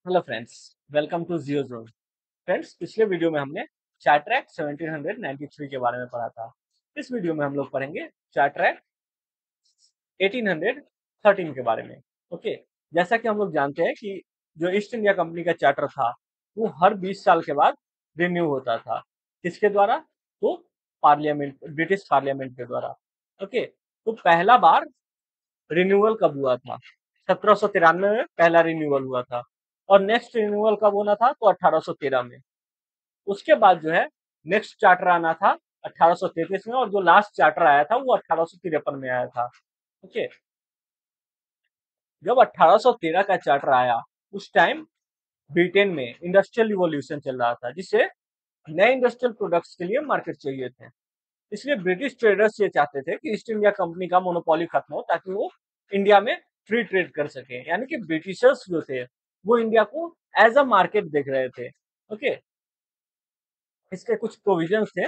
Hello friends, welcome to Jio zone. Friends, पिछले video में हमने चार्ट्रैक 1793 के बारे में पढ़ा था। इस वीडियो में हम लोग पढ़ेंगे चार्ट्रैक 1813 के बारे में। ओके, जैसा कि हम लोग जानते हैं कि जो ईस्ट इंडिया कंपनी का चार्टर था वो हर 20 साल के बाद रिन्यू होता था। किसके द्वारा? तो पार्लियामेंट, ब्रिटिश पार्लियामेंट के द्वारा। ओके, तो पहला बार रिन्यूअल कब हुआ था? 1793 में पहला रिन्यूअल हुआ था और नेक्स्ट रिन्यूअल कब होना था? तो 1813 में। उसके बाद जो है नेक्स्ट चार्टर आना था 1833 में और जो लास्ट चार्टर आया था वो 1853 में आया था। ओके, जब 1813 का चार्टर आया उस टाइम ब्रिटेन में इंडस्ट्रियल रिवॉल्यूशन चल रहा था, जिससे नए इंडस्ट्रियल प्रोडक्ट्स के लिए मार्केट चाहिए थे। इसलिए ब्रिटिश ट्रेडर्स ये चाहते थे कि ईस्ट इंडिया कंपनी का मोनोपोली खत्म हो ताकि वो इंडिया में फ्री ट्रेड कर सके। यानी कि ब्रिटिशर्स जो थे वो इंडिया को एज अ मार्केट देख रहे थे। ओके, इसके कुछ प्रोविजंस थे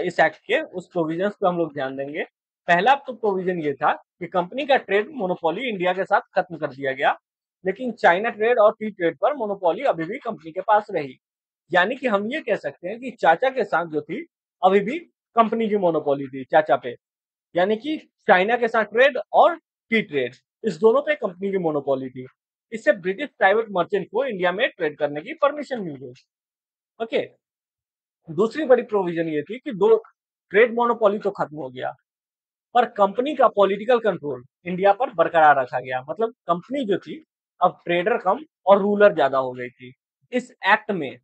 इस एक्ट के, उस प्रोविजंस पे हम लोग ध्यान देंगे। पहला तो प्रोविजन ये था कि कंपनी का ट्रेड मोनोपोली इंडिया के साथ खत्म कर दिया गया, लेकिन चाइना ट्रेड और टी ट्रेड पर मोनोपोली अभी भी कंपनी के पास रही। यानी कि हम ये कह सकते हैं कि चाचा के साथ जो थी अभी भी कंपनी की मोनोपोली थी चाचा पे। यानी कि चाइना के साथ ट्रेड और टी ट्रेड, इस दोनों पे कंपनी की मोनोपोली थी। इससे ब्रिटिश प्राइवेट मर्चेंट को इंडिया में ट्रेड करने की परमिशन मिल गई। ओके, दूसरी बड़ी प्रोविजन ये थी कि दो ट्रेड मोनोपोली तो खत्म हो गया, पर कंपनी का पॉलिटिकल कंट्रोल इंडिया पर बरकरार रखा गया। मतलब कंपनी जो थी अब ट्रेडर कम और रूलर ज्यादा हो गई थी। इस एक्ट में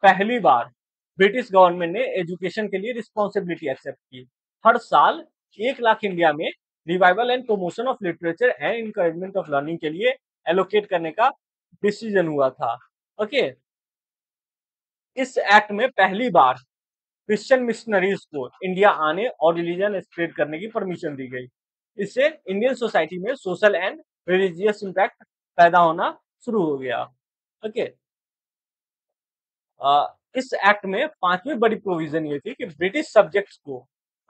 पहली बार ब्रिटिश गवर्नमेंट ने एजुकेशन के लिए रिस्पॉन्सिबिलिटी एक्सेप्ट की। हर साल 1 लाख इंडिया में revival and promotion of literature and encouragement of learning के लिए एलोकेट करने का डिसीजन हुआ था। ओके, इस एक्ट में पहली बार क्रिश्चियन मिशनरीज को इंडिया आने और रिलीजन स्प्रेड करने की परमिशन दी गई। इससे इंडियन सोसाइटी में सोशल एंड रिलीजियस इंपैक्ट पैदा होना शुरू हो गया। ओके, इस एक्ट में पांचवी बड़ी प्रोविजन ये थी कि ब्रिटिश सब्जेक्ट्स को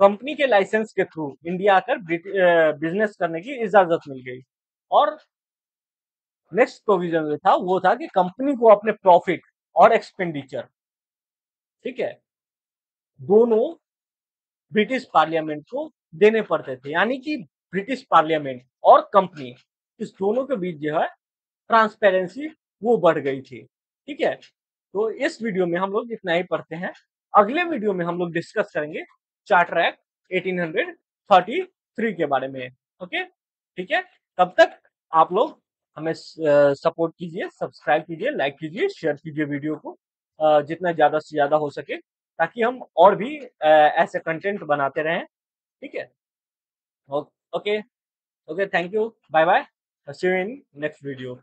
कंपनी के लाइसेंस के थ्रू इंडिया आकर बिजनेस करने की इजाजत मिल गई। और नेक्स्ट प्रोविजन जो था वो था कि कंपनी को अपने प्रॉफिट और एक्सपेंडिचर, ठीक है, दोनों ब्रिटिश पार्लियामेंट को देने पड़ते थे। यानी कि ब्रिटिश पार्लियामेंट और कंपनी, इस दोनों के बीच जो है ट्रांसपेरेंसी वो बढ़ गई थी। ठीक है, तो इस वीडियो में हम लोग इतना ही पढ़ते हैं। अगले वीडियो में हम लोग डिस्कस करेंगे चार्टर एक्ट 1833 के बारे में। ओके, ठीक है, तब तक आप लोग हमें सपोर्ट कीजिए, सब्सक्राइब कीजिए, लाइक कीजिए, शेयर कीजिए वीडियो को जितना ज्यादा से ज्यादा हो सके, ताकि हम और भी ऐसे कंटेंट बनाते रहें। ठीक है, okay, okay, thank you, bye bye, see you in next video.